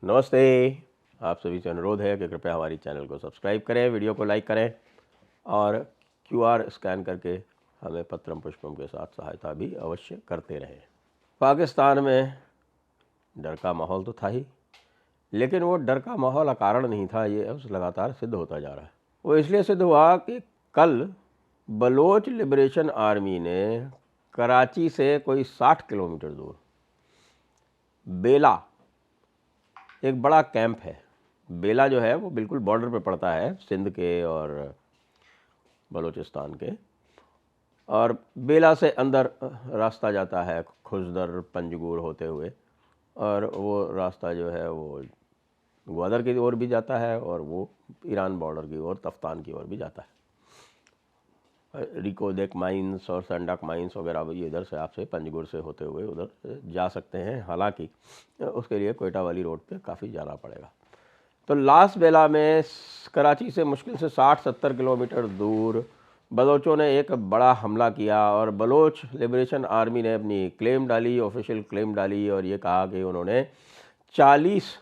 नमस्ते। आप सभी से अनुरोध है कि कृपया हमारी चैनल को सब्सक्राइब करें, वीडियो को लाइक करें और क्यूआर स्कैन करके हमें पत्रम पुष्पम के साथ सहायता भी अवश्य करते रहें। पाकिस्तान में डर का माहौल तो था ही, लेकिन वो डर का माहौल अकारण नहीं था, ये अब लगातार सिद्ध होता जा रहा है। वो इसलिए सिद्ध हुआ कि कल बलोच लिबरेशन आर्मी ने कराची से कोई 60 किलोमीटर दूर बेला, एक बड़ा कैंप है। बेला जो है वो बिल्कुल बॉर्डर पे पड़ता है सिंध के और बलूचिस्तान के, और बेला से अंदर रास्ता जाता है खुजदर पंजगुर होते हुए, और वो रास्ता जो है वो ग्वादर की ओर भी जाता है और वो ईरान बॉर्डर की ओर तफ्तान की ओर भी जाता है। रिकोदेक माइंस और संडाक माइंस वगैरह भी इधर से आपसे पंजगुर से होते हुए उधर जा सकते हैं, हालांकि उसके लिए कोयटा वाली रोड पे काफ़ी जाना पड़ेगा। तो लास बेला में कराची से मुश्किल से 60-70 किलोमीटर दूर बलोचों ने एक बड़ा हमला किया और बलोच लिबरेशन आर्मी ने अपनी क्लेम डाली, ऑफिशियल क्लेम डाली, और ये कहा कि उन्होंने 40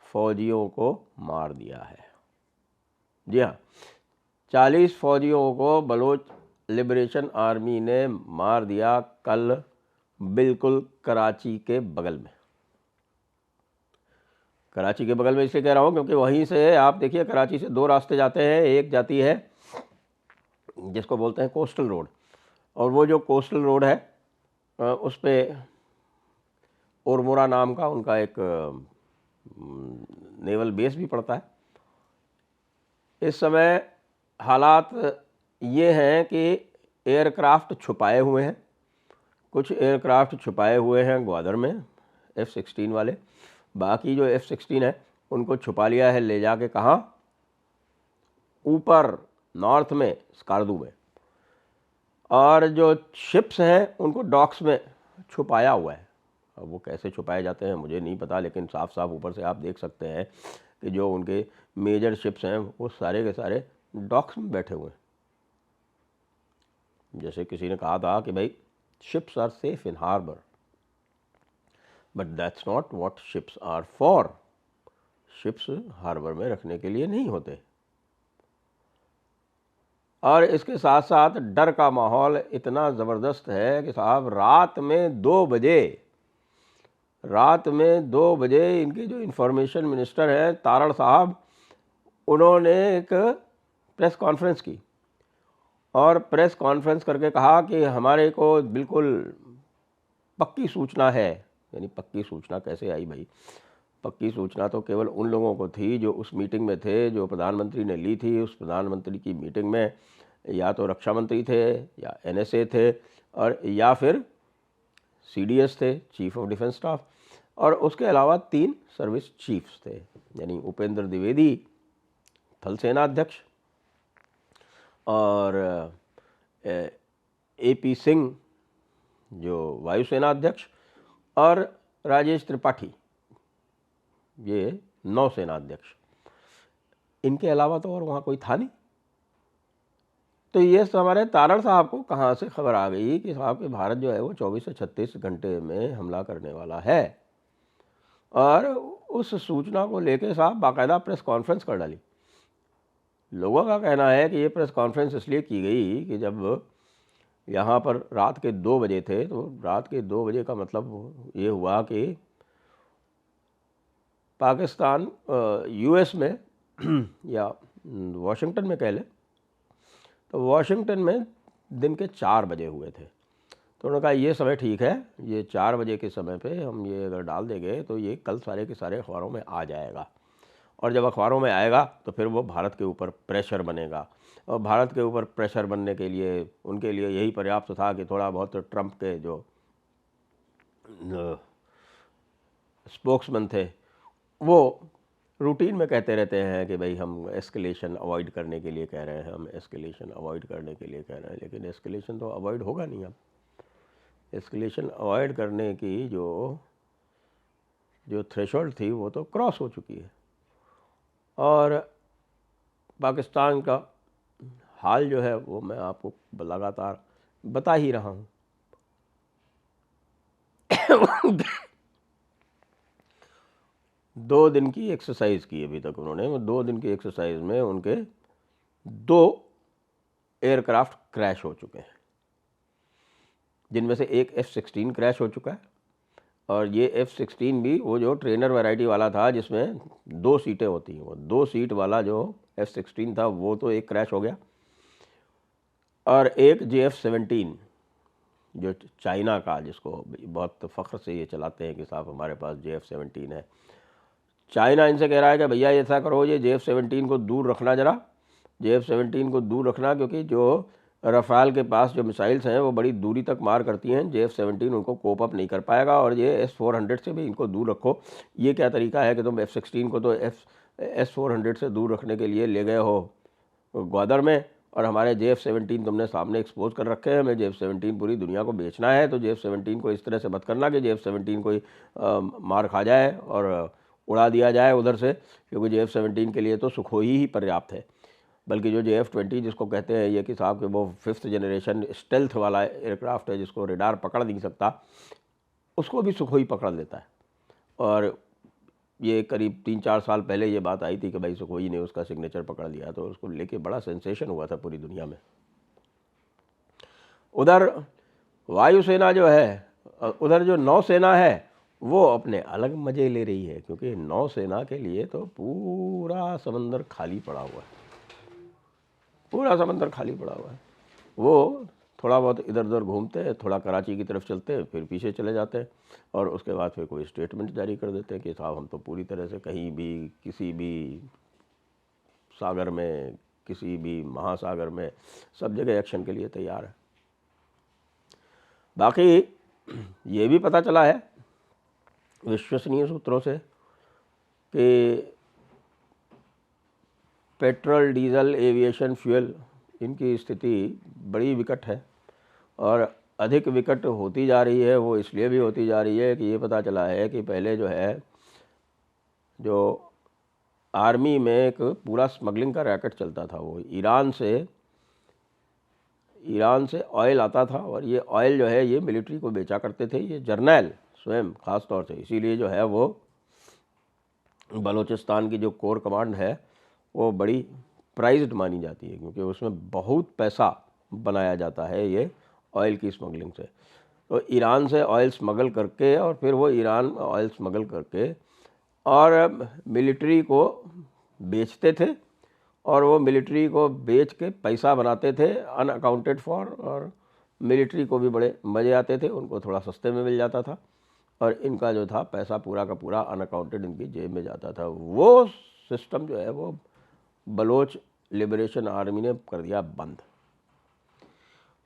फौजियों को मार दिया है। जी हाँ, 40 फौजियों को बलोच लिबरेशन आर्मी ने मार दिया कल, बिल्कुल कराची के बगल में। कराची के बगल में इसलिए कह रहा हूँ क्योंकि वहीं से आप देखिए, कराची से दो रास्ते जाते हैं। एक जाती है जिसको बोलते हैं कोस्टल रोड, और वो जो कोस्टल रोड है उस पर ओरमोरा नाम का उनका एक नेवल बेस भी पड़ता है। इस समय हालात ये हैं कि एयरक्राफ्ट छुपाए हुए हैं, कुछ एयरक्राफ्ट छुपाए हुए हैं ग्वादर में F-16 वाले, बाकी जो F-16 है उनको छुपा लिया है ले जाके कहाँ, ऊपर नॉर्थ में स्कार्दू में, और जो शिप्स हैं उनको डॉक्स में छुपाया हुआ है। अब वो कैसे छुपाए जाते हैं मुझे नहीं पता, लेकिन साफ साफ ऊपर से आप देख सकते हैं कि जो उनके मेजर शिप्स हैं वो सारे के सारे डॉक्स में बैठे हुए हैं। जैसे किसी ने कहा था कि भाई ships are safe in harbour, but that's not what ships are for. Ships harbour में रखने के लिए नहीं होते। और इसके साथ साथ डर का माहौल इतना ज़बरदस्त है कि साहब रात में 2 बजे इनके जो इंफॉर्मेशन मिनिस्टर हैं तारड़ साहब, उन्होंने एक प्रेस कॉन्फ्रेंस की और प्रेस कॉन्फ्रेंस करके कहा कि हमारे को बिल्कुल पक्की सूचना है। यानी पक्की सूचना कैसे आई भाई? पक्की सूचना तो केवल उन लोगों को थी जो उस मीटिंग में थे, जो प्रधानमंत्री ने ली थी। उस प्रधानमंत्री की मीटिंग में या तो रक्षा मंत्री थे या NSA थे, और या फिर CDS थे, चीफ ऑफ डिफेंस स्टाफ, और उसके अलावा 3 सर्विस चीफ्स थे, यानी उपेंद्र द्विवेदी थल सेना अध्यक्ष, और AP सिंह जो वायुसेना अध्यक्ष, और राजेश त्रिपाठी ये नौसेना अध्यक्ष। इनके अलावा तो और वहाँ कोई था नहीं। तो ये हमारे तारड़ साहब को कहाँ से खबर आ गई कि साहब कि भारत जो है वो 24 से 36 घंटे में हमला करने वाला है, और उस सूचना को लेके साहब बाकायदा प्रेस कॉन्फ्रेंस कर डाली। लोगों का कहना है कि ये प्रेस कॉन्फ्रेंस इसलिए की गई कि जब यहाँ पर रात के 2 बजे थे, तो रात के 2 बजे का मतलब ये हुआ कि पाकिस्तान US में या वाशिंगटन में कह लें, तो वाशिंगटन में दिन के 4 बजे हुए थे। तो उन्होंने कहा ये समय ठीक है, ये 4 बजे के समय पे हम ये अगर डाल देंगे तो ये कल सारे के सारे अखबारों में आ जाएगा, और जब अखबारों में आएगा तो फिर वो भारत के ऊपर प्रेशर बनेगा, और भारत के ऊपर प्रेशर बनने के लिए उनके लिए यही पर्याप्त था कि थोड़ा बहुत ट्रंप के जो स्पोक्समैन थे वो रूटीन में कहते रहते हैं कि भाई हम एस्केलेशन अवॉइड करने के लिए कह रहे हैं, हम एस्केलेशन अवॉइड करने के लिए कह रहे हैं, लेकिन एस्केलेशन तो अवॉइड होगा नहीं। अब एस्केलेशन अवॉइड करने की जो थ्रेशोल्ड थी वो तो क्रॉस हो चुकी है, और पाकिस्तान का हाल जो है वो मैं आपको लगातार बता ही रहा हूँ। 2 दिन की एक्सरसाइज की अभी तक उन्होंने। वो 2 दिन की एक्सरसाइज में उनके 2 एयरक्राफ्ट क्रैश हो चुके हैं, जिनमें से एक F-16 क्रैश हो चुका है, और ये F-16 भी वो जो ट्रेनर वैरायटी वाला था जिसमें 2 सीटें होती हैं, वो 2 सीट वाला जो F-16 था वो तो एक क्रैश हो गया, और एक JF-17 जो चाइना का, जिसको बहुत फ़ख्र से ये चलाते हैं कि साहब हमारे पास JF-17 है। चाइना इनसे कह रहा है कि भैया ऐसा करो, ये JF-17 को दूर रखना, ज़रा JF-17 को दूर रखना, क्योंकि जो रफ़ाल के पास जो मिसाइल्स हैं वो बड़ी दूरी तक मार करती हैं, JF-17 उनको कोप अप नहीं कर पाएगा, और ये S-400 से भी इनको दूर रखो। ये क्या तरीका है कि तुम F-16 को तो S-400 से दूर रखने के लिए ले गए हो ग्वादर में, और हमारे JF-17 तुमने सामने एक्सपोज कर रखे हैं। हमें JF-17 पूरी दुनिया को बेचना है, तो JF-17 को इस तरह से मत करना कि JF-17 कोई मार खा जाए और उड़ा दिया जाए उधर से, क्योंकि JF-17 के लिए तो सुखोई ही पर्याप्त है। बल्कि जो JF-20 जिसको कहते हैं ये कि साहब कि वो 5th जनरेशन स्टेल्थ वाला एयरक्राफ्ट है, जिसको रेडार पकड़ नहीं सकता, उसको भी सुखोई पकड़ लेता है। और ये करीब 3-4 साल पहले ये बात आई थी कि भाई सुखोई ने उसका सिग्नेचर पकड़ लिया, तो उसको लेके बड़ा सेंसेशन हुआ था पूरी दुनिया में। उधर वायुसेना जो है, उधर जो नौसेना है वो अपने अलग मज़े ले रही है, क्योंकि नौसेना के लिए तो पूरा समंदर खाली पड़ा हुआ है, पूरा समंदर खाली पड़ा हुआ है। वो थोड़ा बहुत इधर उधर घूमते हैं, थोड़ा कराची की तरफ चलते हैं, फिर पीछे चले जाते हैं, और उसके बाद फिर कोई स्टेटमेंट जारी कर देते हैं कि साहब हम तो पूरी तरह से कहीं भी, किसी भी सागर में, किसी भी महासागर में, सब जगह एक्शन के लिए तैयार है। बाकी ये भी पता चला है विश्वसनीय सूत्रों से कि पेट्रोल, डीजल, एविएशन फ्यूल, इनकी स्थिति बड़ी विकट है, और अधिक विकट होती जा रही है। वो इसलिए भी होती जा रही है कि ये पता चला है कि पहले जो है, जो आर्मी में एक पूरा स्मगलिंग का रैकेट चलता था, वो ईरान से ऑयल आता था, और ये ऑयल जो है ये मिलिट्री को बेचा करते थे ये जर्नैल स्वयं ख़ास तौर से। इसीलिए जो है वो बलूचिस्तान की जो कोर कमांड है वो बड़ी प्राइज्ड मानी जाती है, क्योंकि उसमें बहुत पैसा बनाया जाता है ये ऑयल की स्मगलिंग से। तो ईरान से ऑयल स्मगल करके, और फिर वो ईरान ऑयल स्मगल करके और मिलिट्री को बेचते थे, और वो मिलिट्री को बेच के पैसा बनाते थे अनअकाउंटेड फॉर, और मिलिट्री को भी बड़े मज़े आते थे, उनको थोड़ा सस्ते में मिल जाता था, और इनका जो था पैसा पूरा का पूरा अनअकाउंटेड इनकी जेब में जाता था। वो सिस्टम जो है वो बलोच लिबरेशन आर्मी ने कर दिया बंद।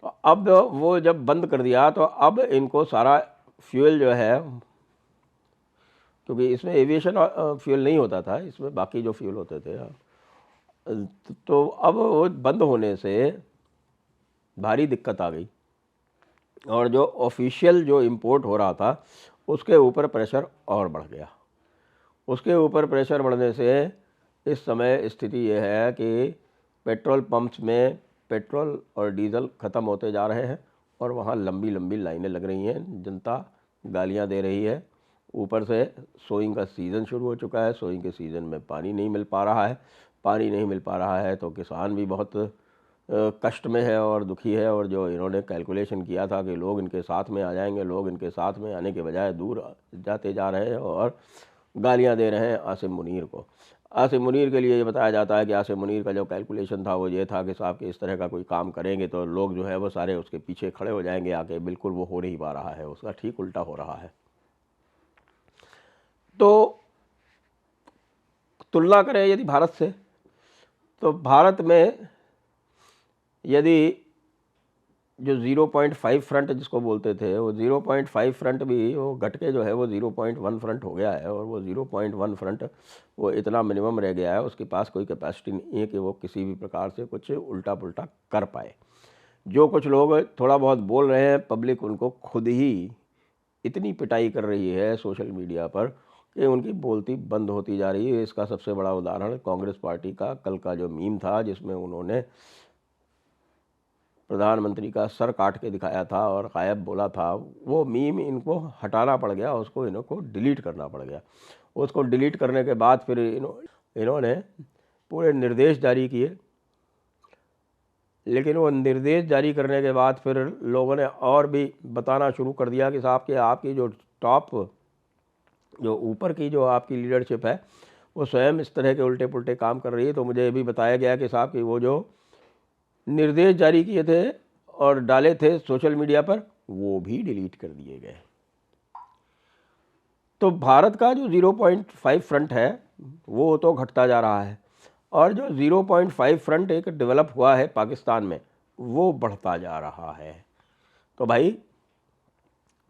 तो अब वो जब बंद कर दिया, तो अब इनको सारा फ्यूल जो है, क्योंकि इसमें एविएशन फ्यूल नहीं होता था, इसमें बाकी जो फ्यूल होते थे, तो अब वो बंद होने से भारी दिक्कत आ गई, और जो ऑफिशियल जो इंपोर्ट हो रहा था उसके ऊपर प्रेशर और बढ़ गया। उसके ऊपर प्रेशर बढ़ने से इस समय स्थिति ये है कि पेट्रोल पंप्स में पेट्रोल और डीजल ख़त्म होते जा रहे हैं, और वहाँ लंबी लंबी लाइनें लग रही हैं, जनता गालियाँ दे रही है। ऊपर से सोइंग का सीज़न शुरू हो चुका है, सोइंग के सीज़न में पानी नहीं मिल पा रहा है। पानी नहीं मिल पा रहा है तो किसान भी बहुत कष्ट में है और दुखी है, और जो इन्होंने कैलकुलेशन किया था कि लोग इनके साथ में आ जाएंगे, लोग इनके साथ में आने के बजाय दूर जाते जा रहे हैं और गालियां दे रहे हैं आसिम मुनीर को। आसिम मुनीर के लिए ये बताया जाता है कि आसिम मुनीर का जो कैलकुलेशन था वो ये था कि साहब कि इस तरह का कोई काम करेंगे तो लोग जो है वो सारे उसके पीछे खड़े हो जाएंगे आके। बिल्कुल वो हो नहीं पा रहा है, उसका ठीक उल्टा हो रहा है। तो तुलना करें यदि भारत से, तो भारत में यदि जो 0.5 फ्रंट जिसको बोलते थे, वो 0.5 फ्रंट भी वो घट के जो है वो 0.1 फ्रंट हो गया है, और वो 0.1 फ्रंट वो इतना मिनिमम रह गया है, उसके पास कोई कैपेसिटी नहीं है कि वो किसी भी प्रकार से कुछ उल्टा पुल्टा कर पाए। जो कुछ लोग थोड़ा बहुत बोल रहे हैं, पब्लिक उनको खुद ही इतनी पिटाई कर रही है सोशल मीडिया पर कि उनकी बोलती बंद होती जा रही है। इसका सबसे बड़ा उदाहरण कांग्रेस पार्टी का कल का जो मीम था, जिसमें उन्होंने प्रधानमंत्री का सर काट के दिखाया था और गायब बोला था, वो मीम इनको हटाना पड़ गया, उसको इनको डिलीट करना पड़ गया। उसको डिलीट करने के बाद फिर इन्होंने पूरे निर्देश जारी किए, लेकिन वो निर्देश जारी करने के बाद फिर लोगों ने और भी बताना शुरू कर दिया कि साहब कि आपकी जो टॉप, जो ऊपर की जो आपकी लीडरशिप है, वो स्वयं इस तरह के उल्टे पुल्टे काम कर रही है। तो मुझे ये भी बताया गया कि साहब कि वो जो निर्देश जारी किए थे और डाले थे सोशल मीडिया पर, वो भी डिलीट कर दिए गए। तो भारत का जो 0.5 फ्रंट है वो तो घटता जा रहा है, और जो 0.5 फ्रंट एक डेवलप हुआ है पाकिस्तान में, वो बढ़ता जा रहा है। तो भाई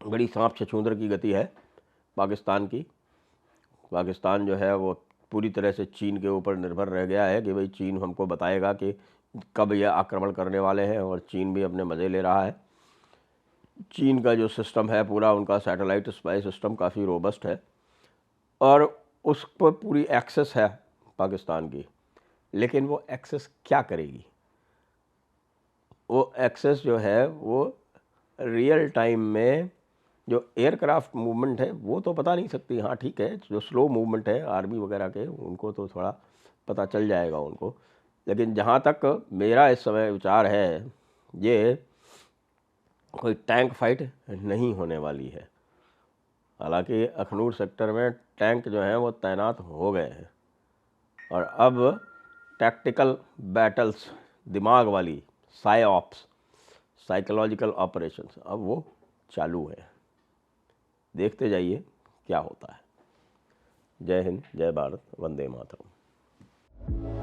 बड़ी सांप छछूंदर की गति है पाकिस्तान की। पाकिस्तान जो है वो पूरी तरह से चीन के ऊपर निर्भर रह गया है कि भाई चीन हमको बताएगा कि कब ये आक्रमण करने वाले हैं, और चीन भी अपने मज़े ले रहा है। चीन का जो सिस्टम है पूरा, उनका सैटेलाइट स्पाई सिस्टम काफ़ी रोबस्ट है और उस पर पूरी एक्सेस है पाकिस्तान की। लेकिन वो एक्सेस क्या करेगी? वो एक्सेस जो है वो रियल टाइम में जो एयरक्राफ्ट मूवमेंट है वो तो पता नहीं सकती। हाँ ठीक है, जो स्लो मूवमेंट है आर्मी वगैरह के, उनको तो थोड़ा पता चल जाएगा उनको। लेकिन जहाँ तक मेरा इस समय विचार है, ये कोई टैंक फाइट नहीं होने वाली है। हालांकि अखनूर सेक्टर में टैंक जो हैं वो तैनात हो गए हैं, और अब टैक्टिकल बैटल्स, दिमाग वाली साइऑप्स, साइकोलॉजिकल ऑपरेशंस, अब वो चालू है। देखते जाइए क्या होता है। जय हिंद, जय भारत, वंदे मातरम।